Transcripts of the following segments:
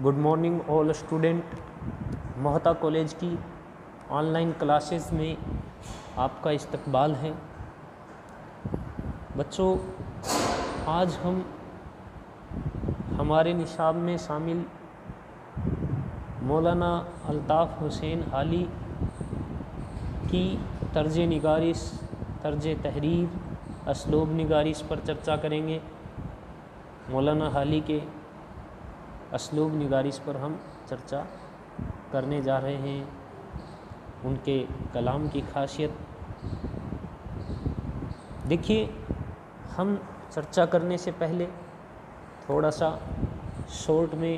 Good morning آل student. محتا college کی on line classes میں آپ کا استقبال ہے. بچوں، آج ہم ہمارے نصاب میں شامل مولانا الطاف حسین حالی کی طرز نگارش، طرز تحریر، اسلوب نگارش پر چرچا کریں گے. مولانا حالی کے اسلوب نگارش پر ہم چرچا کرنے جا رہے ہیں. ان کے کلام کی خاصیت دیکھیے. ہم چرچا کرنے سے پہلے تھوڑا سا شارٹ میں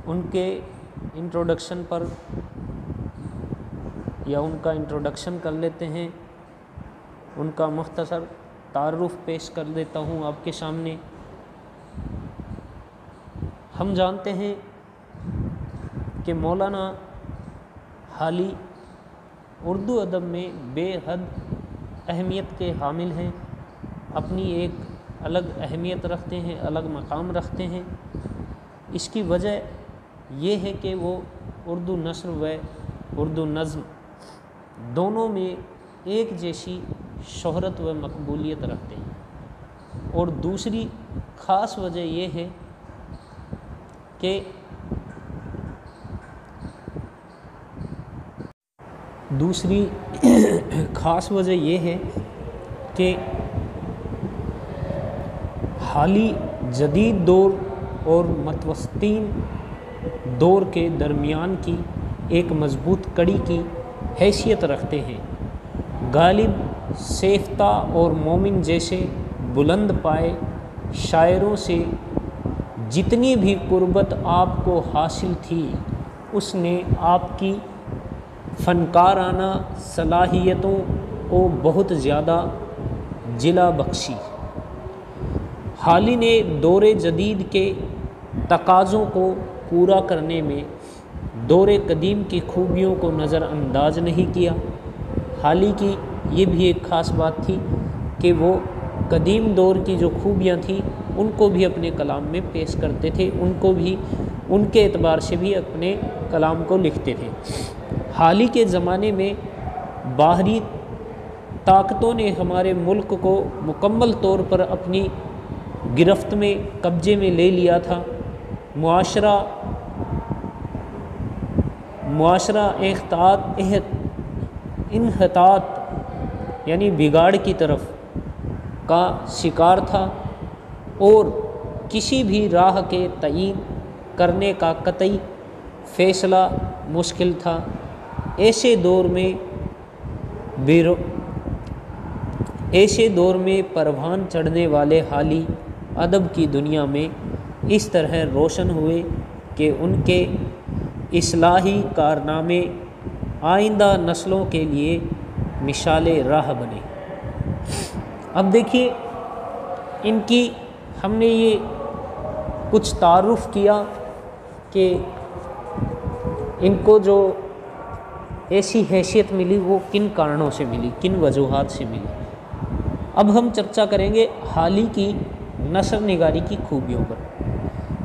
ان کے انٹروڈکشن پر یا ان کا انٹروڈکشن کر لیتے ہیں. ان کا مختصر تعارف پیش کر دیتا ہوں آپ کے سامنے. ہم جانتے ہیں کہ مولانا حالی اردو ادب میں بے حد اہمیت کے حامل ہیں. اپنی ایک الگ اہمیت رکھتے ہیں، الگ مقام رکھتے ہیں. اس کی وجہ یہ ہے کہ وہ اردو نثر و اردو نظم دونوں میں ایک جیسی شہرت و مقبولیت رکھتے ہیں. اور دوسری خاص وجہ یہ ہے کہ حالی جدید دور اور متوسطین دور کے درمیان کی ایک مضبوط کڑی کی حیثیت رکھتے ہیں. غالب، سیفتہ اور مومن جیسے بلند پائے شاعروں سے جتنی بھی قربت آپ کو حاصل تھی، اس نے آپ کی فنکارانہ صلاحیتوں کو بہت زیادہ جلا بخشی. حالی نے دور جدید کے تقاضوں کو پورا کرنے میں دور قدیم کی خوبیوں کو نظر انداز نہیں کیا. حالی کی یہ بھی ایک خاص بات تھی کہ وہ قدیم دور کی جو خوبیاں تھیں ان کو بھی اپنے کلام میں پیش کرتے تھے، ان کو بھی ان کے اعتبار سے بھی اپنے کلام کو لکھتے تھے. حالی کے زمانے میں باہری طاقتوں نے ہمارے ملک کو مکمل طور پر اپنی گرفت میں، قبضے میں لے لیا تھا. معاشرہ انحطاط یعنی بگاڑ کی طرف کا شکار تھا اور کسی بھی راہ کے تعین کرنے کا قطعی فیصلہ مشکل تھا. ایسے دور میں پروان چڑھنے والے حالی ادب کی دنیا میں اس طرح روشن ہوئے کہ ان کے اصلاحی کارنامے آئندہ نسلوں کے لیے مشال راہ بنے. اب دیکھیے، ان کی ہم نے یہ کچھ تعارف کیا کہ ان کو جو ایسی حیثیت ملی وہ کن کارنوں سے ملی، کن وجوہات سے ملی. اب ہم چرچا کریں گے حالی کی نثر نگاری کی خوبیوں پر.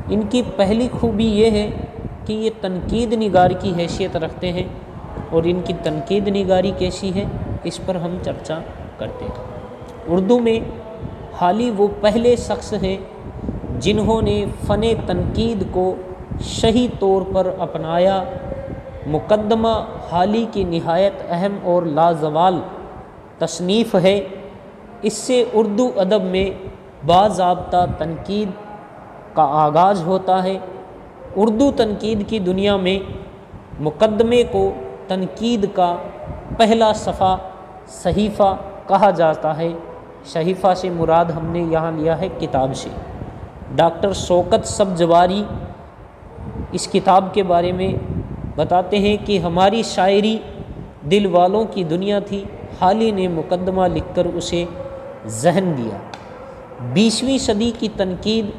ان کی پہلی خوبی یہ ہے کہ یہ تنقید نگار کی حیثیت رکھتے ہیں. اور ان کی تنقید نگاری کیسی ہے اس پر ہم چرچا کرتے ہیں. اردو میں حالی وہ پہلے شخص ہیں جنہوں نے فن تنقید کو صحیح طور پر اپنایا. مقدمہ حالی کی نہایت اہم اور لازوال تصنیف ہے. اس سے اردو ادب میں باضابطہ تنقید کا آغاز ہوتا ہے. اردو تنقید کی دنیا میں مقدمے کو تنقید کا پہلا صحیفہ کہا جاتا ہے. صحیفہ سے مراد ہم نے یہاں لیا ہے کتاب سے. ڈاکٹر شوکت سبزواری اس کتاب کے بارے میں بتاتے ہیں کہ ہماری شاعری دل والوں کی دنیا تھی. حالی نے مقدمہ لکھ کر اسے ذہن دیا. 20ویں صدی کی تنقید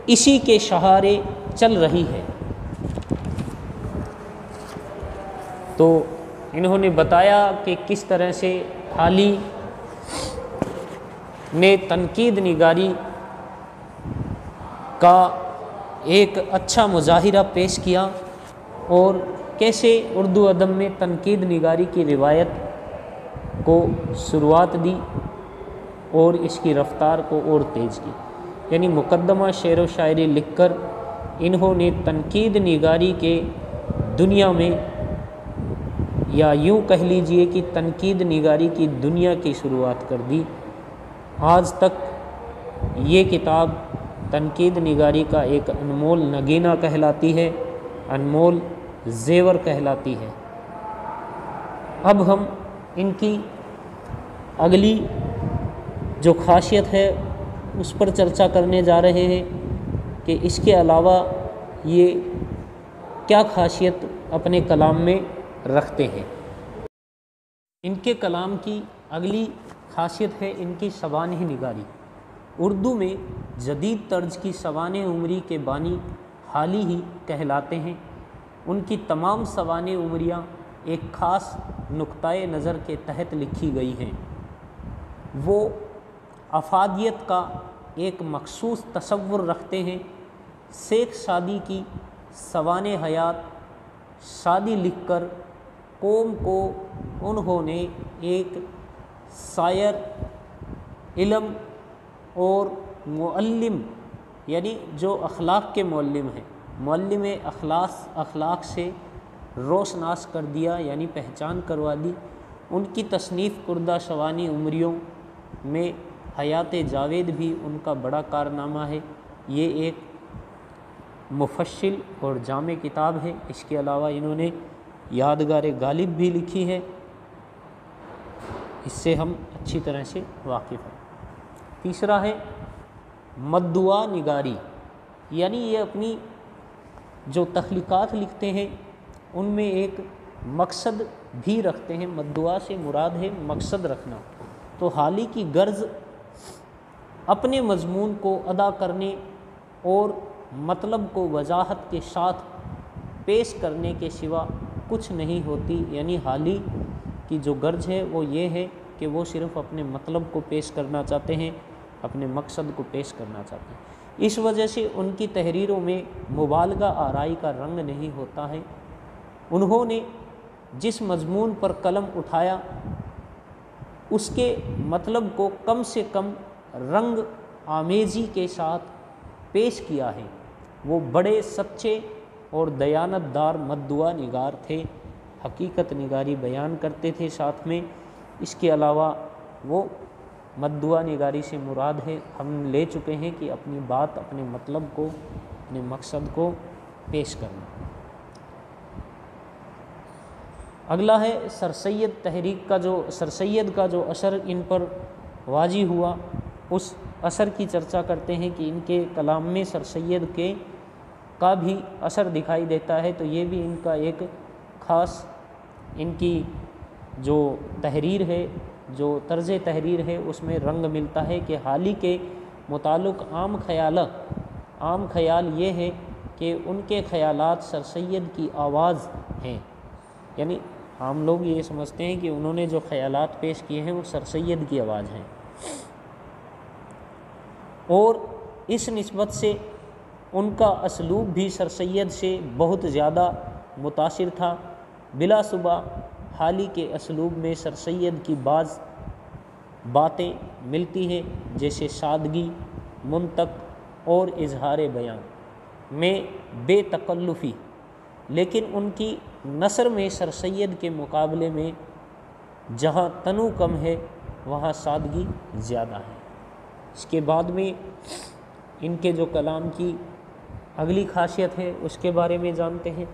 اسی کے سہارے چل رہی ہے. تو انہوں نے بتایا کہ کس طرح سے حالی نے تنقید نگاری کا ایک اچھا مظاہرہ پیش کیا اور کیسے اردو ادب میں تنقید نگاری کی روایت کو شروعات دی اور اس کی رفتار کو اور تیز کی۔ یعنی مقدمہ شعر و شاعری لکھ کر انہوں نے تنقید نگاری کے دنیا میں، یا یوں کہہ لیجئے کہ تنقید نگاری کی دنیا کی شروعات کر دی۔ آج تک یہ کتاب تنقید نگاری کا ایک انمول نگینہ کہلاتی ہے، انمول زیور کہلاتی ہے۔ اب ہم ان کی اگلی جو خاصیت ہے اس پر چرچا کرنے جا رہے ہیں کہ اس کے علاوہ یہ کیا خاصیت اپنے کلام میں رکھتے ہیں۔ ان کے کلام کی اگلی خاصیت ہے ان کی سوانح نگاری۔ اردو میں جدید طرز کی سوانح عمری کے بانی حالی ہی کہلاتے ہیں۔ ان کی تمام سوانح عمریاں ایک خاص نقطۂ نظر کے تحت لکھی گئی ہیں۔ وہ افادیت کا ایک مخصوص تصور رکھتے ہیں۔ شیخ سعدی کی سوانح حیات شادی لکھ کر قوم کو انہوں نے ایک شاعر، علم اور معلم، یعنی جو اخلاق کے معلم ہیں، معلم اخلاق سے روشناس کر دیا، یعنی پہچان کروا دی۔ ان کی تصنیف کردہ سوانح عمریوں میں حیات جاوید بھی ان کا بڑا کارنامہ ہے۔ یہ ایک مفصل اور جامع کتاب ہے۔ اس کے علاوہ انہوں نے یادگار غالب بھی لکھی ہے، اس سے ہم اچھی طرح سے واقف ہیں۔ تیسرا ہے مدعا نگاری، یعنی یہ اپنی جو تخلیقات لکھتے ہیں ان میں ایک مقصد بھی رکھتے ہیں۔ مدعا سے مراد ہے مقصد رکھنا۔ تو حالی کی غرض اپنے مضمون کو ادا کرنے اور مطلب کو وضاحت کے ساتھ پیش کرنے کے سوا کچھ نہیں ہوتی۔ یعنی حالی کی جو غرض ہے وہ یہ ہے کہ وہ صرف اپنے مطلب کو پیش کرنا چاہتے ہیں، اپنے مقصد کو پیش کرنا چاہتے ہیں۔ اس وجہ سے ان کی تحریروں میں مبالغہ آرائی کا رنگ نہیں ہوتا ہے۔ انہوں نے جس مضمون پر قلم اٹھایا اس کے مطلب کو کم سے کم رنگ آمیزی کے ساتھ پیش کیا ہے۔ وہ بڑے سچے اور دیانت دار مدعا نگار تھے، حقیقت نگاری بیان کرتے تھے ساتھ میں۔ اس کے علاوہ وہ مدعا نگاری سے مراد ہے، ہم لے چکے ہیں کہ اپنی بات، اپنے مطلب کو، اپنے مقصد کو پیش کرنا۔ اگلا ہے سر سید تحریک کا سر سید کا جو اثر ان پر واجی ہوا، اس اثر کی چرچا کرتے ہیں کہ ان کے کلام میں سر سید کا بھی اثر دکھائی دیتا ہے۔ تو یہ بھی ان کا ایک خاص، ان کی جو تحریر ہے، جو طرز تحریر ہے، اس میں رنگ ملتا ہے کہ حالی کے متعلق عام خیال یہ ہے کہ ان کے خیالات سر سید کی آواز ہیں۔ یعنی عام لوگ یہ سمجھتے ہیں کہ انہوں نے جو خیالات پیش کیے ہیں وہ سر سید کی آواز ہیں، اور اس نسبت سے ان کا اسلوب بھی سر سید سے بہت زیادہ متاثر تھا۔ بلا شبہ حالی کے اسلوب میں سر سید کی بعض باتیں ملتی ہیں، جیسے سادگی، منطق اور اظہار بیان میں بے تکلفی، لیکن ان کی نثر میں سر سید کے مقابلے میں جہاں تنوع کم ہے وہاں سادگی زیادہ ہے۔ اس کے بعد میں ان کے جو کلام کی اگلی خاصیت ہے اس کے بارے میں جانتے ہیں۔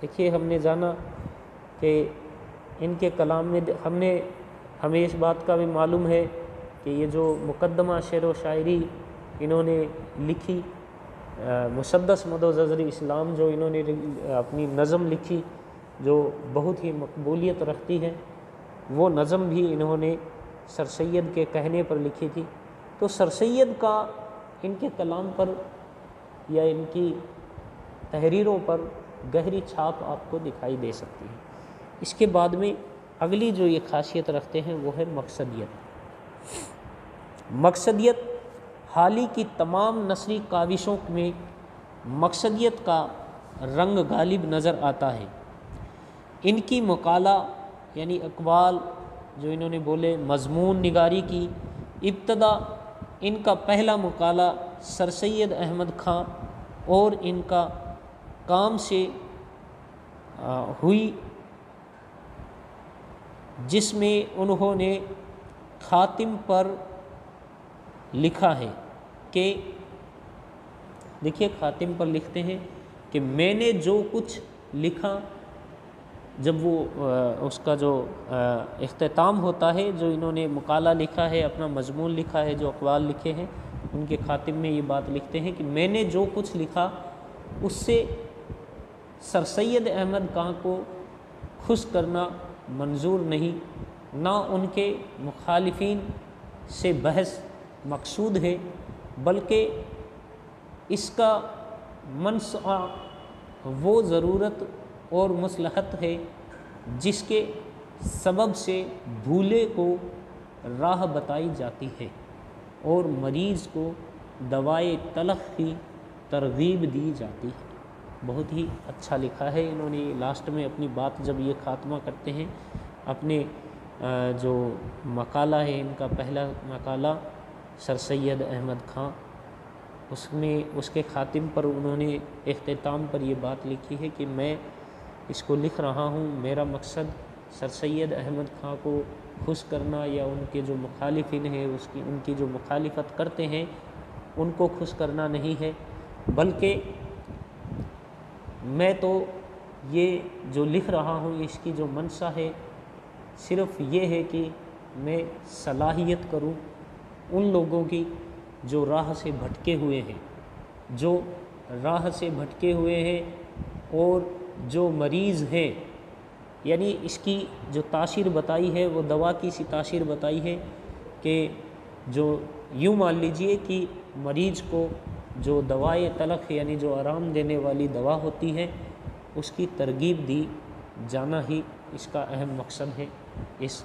دیکھیے، ہم نے جانا کہ ان کے کلام میں ہمیں اس بات کا بھی معلوم ہے کہ یہ جو مقدمہ شعر و شاعری انہوں نے لکھی، مسدس مدو ظفر اسلام جو انہوں نے اپنی نظم لکھی جو بہت ہی مقبولیت رکھتی ہے، وہ نظم بھی انہوں نے سر سید کے کہنے پر لکھی تھی۔ تو سر سید کا ان کے کلام پر یا ان کی تحریروں پر گہری چھاپ آپ کو دکھائی دے سکتی ہے۔ اس کے بعد میں اگلی جو یہ خاصیت رکھتے ہیں وہ ہے مقصدیت۔ مقصدیت حالی کی تمام نثری کاوشوں میں مقصدیت کا رنگ غالب نظر آتا ہے۔ ان کی مقالہ یعنی اقوال جو انہوں نے بولے، مضمون نگاری کی ابتدا ان کا پہلا مقالہ سر سید احمد خاں اور ان کا کام سے ہوئی، جس میں انہوں نے خاتم پر لکھا ہے کہ دیکھیے خاتم پر لکھتے ہیں کہ میں نے جو کچھ لکھا، جب وہ اس کا جو اختتام ہوتا ہے، جو انہوں نے مقالہ لکھا ہے، اپنا مضمون لکھا ہے، جو اقوال لکھے ہیں، ان کے خاتم میں یہ بات لکھتے ہیں کہ میں نے جو کچھ لکھا اس سے سر سید احمد خاں کو خوش کرنا منظور نہیں، نہ ان کے مخالفین سے بحث مقصود ہے، بلکہ اس کا منشأ وہ ضرورت اور مصلحت ہے جس کے سبب سے بھولے کو راہ بتائی جاتی ہے اور مریض کو دوائے تلخ کی ترغیب دی جاتی ہے۔ بہت ہی اچھا لکھا ہے انہوں نے۔ لاسٹ میں اپنی بات جب یہ خاتمہ کرتے ہیں، اپنے جو مقالہ ہے، ان کا پہلا مقالہ سر سید احمد خاں، اس میں اس کے خاتم پر انہوں نے اختتام پر یہ بات لکھی ہے کہ میں اس کو لکھ رہا ہوں، میرا مقصد سر سید احمد خاں کو خوش کرنا یا ان کے جو مخالفین ہیں ان کی جو مخالفت کرتے ہیں ان کو خوش کرنا نہیں ہے، بلکہ میں تو یہ جو لکھ رہا ہوں اس کی جو منشا ہے صرف یہ ہے کہ میں صلاحیت کروں ان لوگوں کی جو راہ سے بھٹکے ہوئے ہیں، جو راہ سے بھٹکے ہوئے ہیں اور جو مریض ہیں، یعنی اس کی جو تاثیر بتائی ہے وہ دوا کی سی تاثیر بتائی ہے کہ جو یوں مان لیجئے کہ مریض کو جو دوائے تلخ یعنی جو آرام دینے والی دوا ہوتی ہے اس کی ترغیب دی جانا ہی اس کا اہم مقصد ہے۔ اس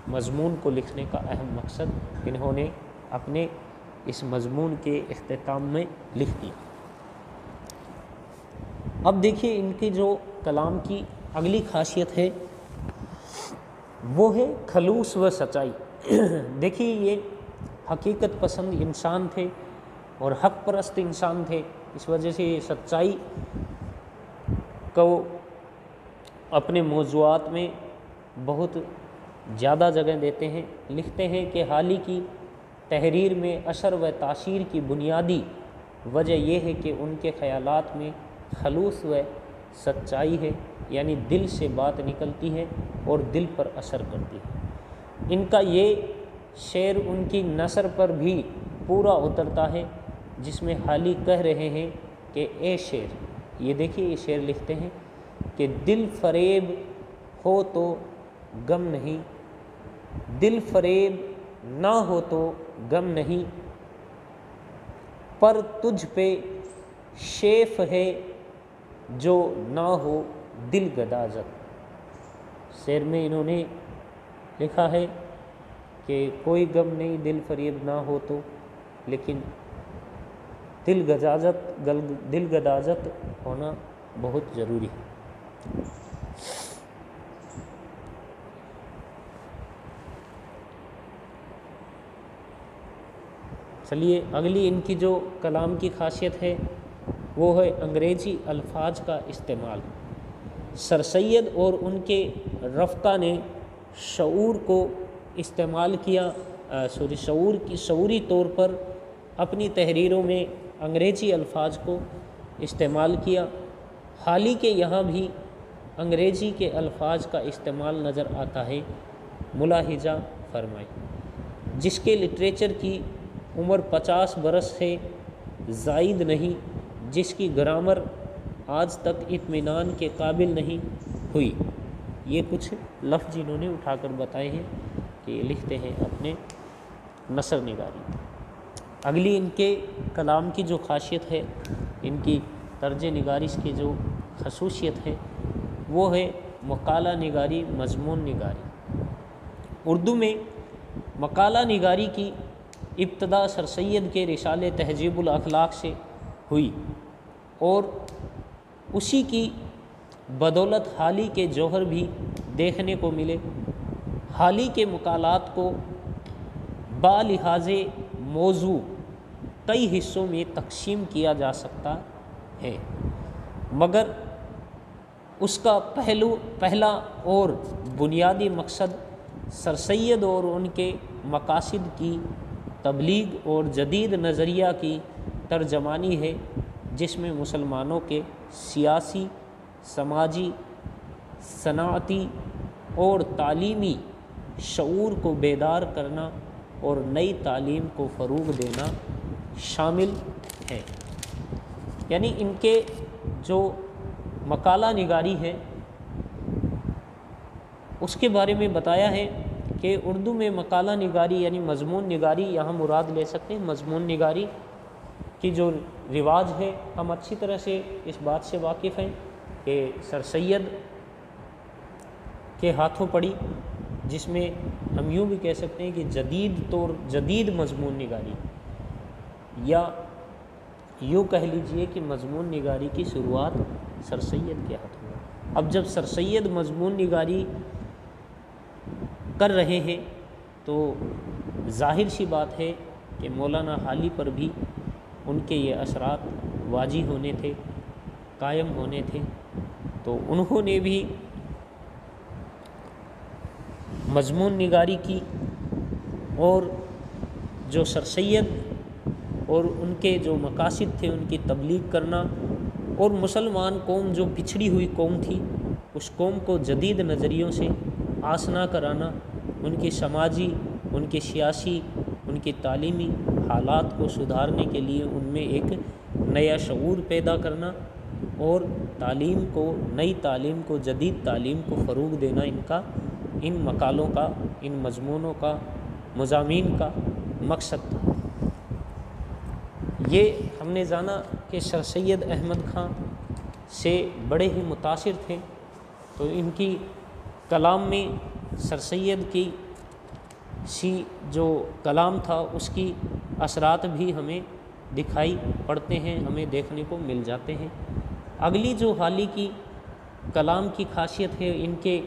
مضمون کو لکھنے کا اہم مقصد انہوں نے اپنے اس مضمون کے اختتام میں لکھ دیا۔ اب دیکھیے ان کی جو کلام کی اگلی خاصیت ہے وہ ہے خلوص و سچائی۔ دیکھیے یہ حقیقت پسند انسان تھے اور حق پرست انسان تھے، اس وجہ سے یہ سچائی کو اپنے موضوعات میں بہت زیادہ جگہ دیتے ہیں۔ لکھتے ہیں کہ حالی کی تحریر میں اثر و تاثیر کی بنیادی وجہ یہ ہے کہ ان کے خیالات میں خلوص و سچائی ہے، یعنی دل سے بات نکلتی ہے اور دل پر اثر کرتی ہے۔ ان کا یہ شعر ان کی نثر پر بھی پورا اترتا ہے، جس میں حالی کہہ رہے ہیں کہ اے شعر، یہ دیکھیے یہ شعر لکھتے ہیں کہ دل فریب ہو تو غم نہیں، دل فریب نہ ہو تو غم نہیں، پر تجھ پہ شیف ہے جو نہ ہو دل گدازت۔ شعر میں انہوں نے لکھا ہے کہ کوئی غم نہیں دل فریب نہ ہو تو، لیکن دل گدازت ہونا بہت ضروری ہے۔ چلیے اگلی ان کی جو کلام کی خاصیت ہے وہ ہے انگریزی الفاظ کا استعمال۔ سر سید اور ان کے رفقا نے شعور کو استعمال کیا، شعوری طور پر اپنی تحریروں میں انگریزی الفاظ کو استعمال کیا۔ حالی کے یہاں بھی انگریزی کے الفاظ کا استعمال نظر آتا ہے۔ ملاحظہ فرمائیں، جس کے لٹریچر کی عمر 50 برس سے زائد نہیں، جس کی گرامر آج تک اطمینان کے قابل نہیں ہوئی۔ یہ کچھ لفظ انہوں نے اٹھا کر بتائے ہیں کہ لکھتے ہیں اپنے نثر نگاری۔ اگلی ان کے کلام کی جو خاصیت ہے، ان کی طرز نگارش کی جو خصوصیت ہے وہ ہے مقالہ نگاری، مضمون نگاری۔ اردو میں مقالہ نگاری کی ابتدا سر سید کے رسالے تہذیب الاخلاق سے ہوئی، اور اسی کی بدولت حالی کے جوہر بھی دیکھنے کو ملے۔ حالی کے مقالات کو بالحاظ موضوع کئی حصوں میں تقسیم کیا جا سکتا ہے، مگر اس کا پہلا اور بنیادی مقصد سر سید اور ان کے مقاصد کی تبلیغ اور جدید نظریہ کی ترجمانی ہے، جس میں مسلمانوں کے سیاسی، سماجی، صنعتی اور تعلیمی شعور کو بیدار کرنا اور نئی تعلیم کو فروغ دینا شامل ہے۔ یعنی ان کے جو مقالہ نگاری ہے اس کے بارے میں بتایا ہے کہ اردو میں مقالہ نگاری یعنی مضمون نگاری یہاں مراد لے سکتے ہیں۔ مضمون نگاری کی جو رواج ہے، ہم اچھی طرح سے اس بات سے واقف ہیں کہ سر سید کے ہاتھوں پڑی، جس میں ہم یوں بھی کہہ سکتے ہیں کہ جدید مضمون نگاری، یا یوں کہہ لیجئے کہ مضمون نگاری کی شروعات سر سید کے ہاتھوں میں۔ اب جب سر سید مضمون نگاری کر رہے ہیں تو ظاہر سی بات ہے کہ مولانا حالی پر بھی ان کے یہ اثرات واجی ہونے تھے، قائم ہونے تھے، تو انہوں نے بھی مضمون نگاری کی، اور جو سر سید اور ان کے جو مقاصد تھے ان کی تبلیغ کرنا، اور مسلمان قوم جو پچھڑی ہوئی قوم تھی اس قوم کو جدید نظریوں سے آشنا کرانا، ان کی سماجی، ان کی سیاسی، ان کی تعلیمی حالات کو سدھارنے کے لیے ان میں ایک نیا شعور پیدا کرنا، اور تعلیم کو، نئی تعلیم کو، جدید تعلیم کو فروغ دینا ان مقالوں کا، ان مضمونوں کا، مضامین کا مقصد تھا۔ یہ ہم نے جانا کہ سر سید احمد خان سے بڑے ہی متاثر تھے، تو ان کی کلام میں سر سید کی جو کلام تھا اس کی اثرات بھی ہمیں دکھائی پڑتے ہیں، ہمیں دیکھنے کو مل جاتے ہیں۔ اگلی جو حالی کی کلام کی خاصیت ہے، ان کے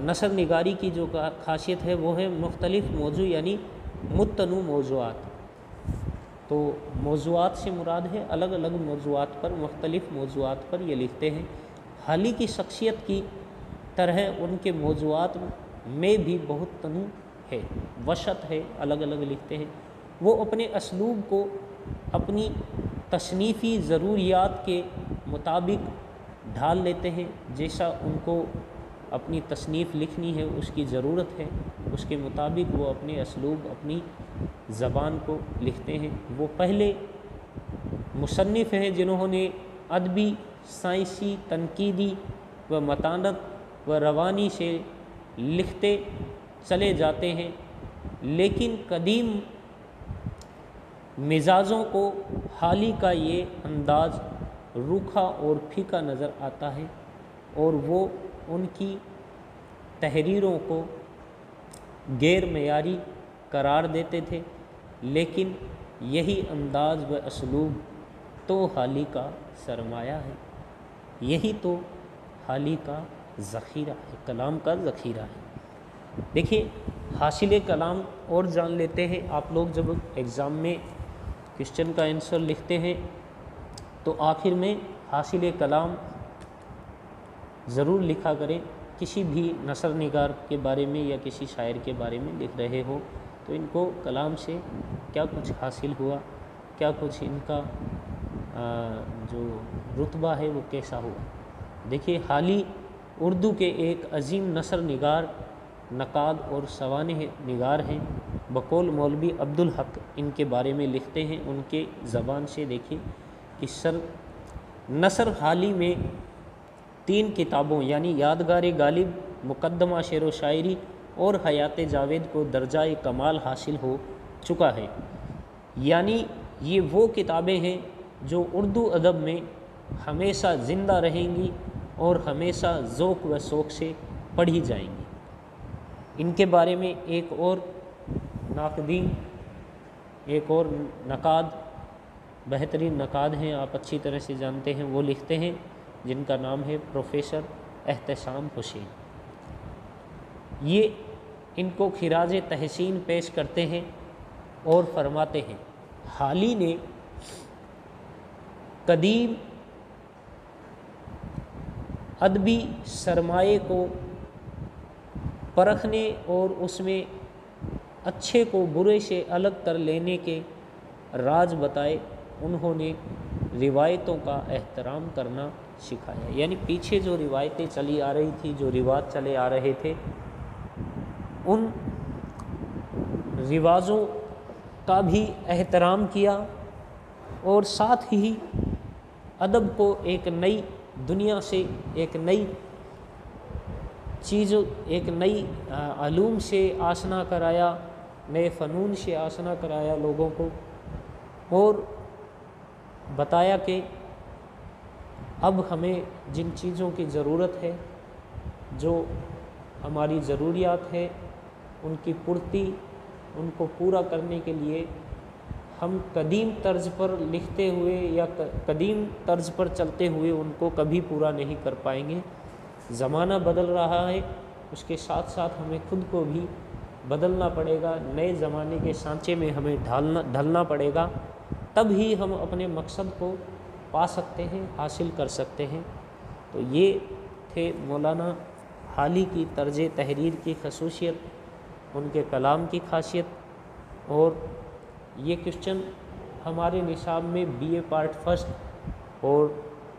نثر نگاری کی جو خاصیت ہے وہ ہے مختلف موضوع یعنی متنوع موضوعات۔ تو موضوعات سے مراد ہے الگ الگ موضوعات پر، مختلف موضوعات پر یہ لکھتے ہیں۔ حالی کی شخصیت کی طرح ان کے موضوعات میں بھی بہت تنوع ہے، وسعت ہے، الگ الگ لکھتے ہیں۔ وہ اپنے اسلوب کو اپنی تصنیفی ضروریات کے مطابق ڈھال لیتے ہیں، جیسا ان کو اپنی تصنیف لکھنی ہے، اس کی ضرورت ہے، اس کے مطابق وہ اپنے اسلوب، اپنی زبان کو لکھتے ہیں۔ وہ پہلے مصنف ہیں جنہوں نے ادبی، سائنسی، تنقیدی و متانت و روانی سے لکھتے چلے جاتے ہیں، لیکن قدیم مزاجوں کو حالی کا یہ انداز روکھا اور پھیکا نظر آتا ہے، اور وہ ان کی تحریروں کو غیر معیاری قرار دیتے تھے، لیکن یہی انداز و اسلوب تو حالی کا سرمایہ ہے، یہی تو حالی کا ذخیرہ ہے، کلام کا ذخیرہ ہے۔ دیکھیے، حاصل کلام اور جان لیتے ہیں۔ آپ لوگ جب ایگزام میں کوشچن کا آنسر لکھتے ہیں تو آخر میں حاصل کلام ضرور لکھا کریں۔ کسی بھی نثر نگار کے بارے میں یا کسی شاعر کے بارے میں لکھ رہے ہو تو ان کو کلام سے کیا کچھ حاصل ہوا، کیا کچھ ان کا جو رتبہ ہے وہ کیسا ہوا۔ دیکھیے، حالی اردو کے ایک عظیم نثر نگار، نقاد اور سوانح نگار ہیں۔ بقول مولوی عبدالحق ان کے بارے میں لکھتے ہیں، ان کے زبان سے دیکھیں کہ نثر حالی میں 3 کتابوں یعنی یادگار غالب، مقدمہ شعر و شاعری اور حیات جاوید کو درجہ کمال حاصل ہو چکا ہے۔ یعنی یہ وہ کتابیں ہیں جو اردو ادب میں ہمیشہ زندہ رہیں گی اور ہمیشہ ذوق و شوق سے پڑھی جائیں گی۔ ان کے بارے میں ایک اور ناقدین ایک اور نقاد، بہترین نقاد ہیں، آپ اچھی طرح سے جانتے ہیں، وہ لکھتے ہیں، جن کا نام ہے پروفیسر احتشام حسین۔ یہ ان کو خراج تحسین پیش کرتے ہیں اور فرماتے ہیں حالی نے قدیم ادبی سرمایے کو پرکھنے اور اس میں اچھے کو برے سے الگ کر لینے کے راز بتائے۔ انہوں نے روایتوں کا احترام کرنا سکھایا، یعنی پیچھے جو روایتیں چلی آ رہی تھی، جو رواج چلے آ رہے تھے، ان رواجوں کا بھی احترام کیا، اور ساتھ ہی ادب کو ایک نئی دنیا سے، ایک نئی چیز، ایک نئی علوم سے آشنا کرایا، نئے فنون سے آشنا کرایا لوگوں کو، اور بتایا کہ اب ہمیں جن چیزوں کی ضرورت ہے، جو ہماری ضروریات ہے، ان کی پورتی، ان کو پورا کرنے کے لیے ہم قدیم طرز پر لکھتے ہوئے یا قدیم طرز پر چلتے ہوئے ان کو کبھی پورا نہیں کر پائیں گے۔ زمانہ بدل رہا ہے، اس کے ساتھ ساتھ ہمیں خود کو بھی بدلنا پڑے گا، نئے زمانے کے سانچے میں ہمیں ڈھلنا پڑے گا، تب ہی ہم اپنے مقصد کو پا سکتے ہیں، حاصل کر سکتے ہیں۔ تو یہ تھے مولانا حالی کی طرز تحریر کی خصوصیت، ان کے کلام کی خاصیت، اور یہ کوشچن ہمارے نصاب میں بی اے پارٹ فرسٹ اور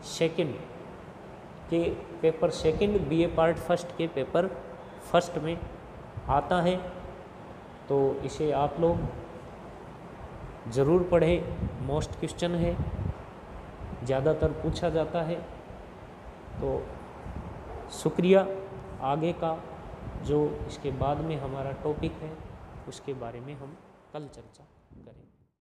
سیکنڈ کے paper second, B A part first کے پیپر فرسٹ میں آتا ہے، تو اسے آپ لوگ ضرور پڑھیں۔ موسٹ کوشچن ہے، زیادہ تر پوچھا جاتا ہے۔ تو شکریہ۔ آگے کا جو اس کے بعد میں ہمارا ٹاپک ہے، اس کے بارے میں ہم کل چرچا کریں گے۔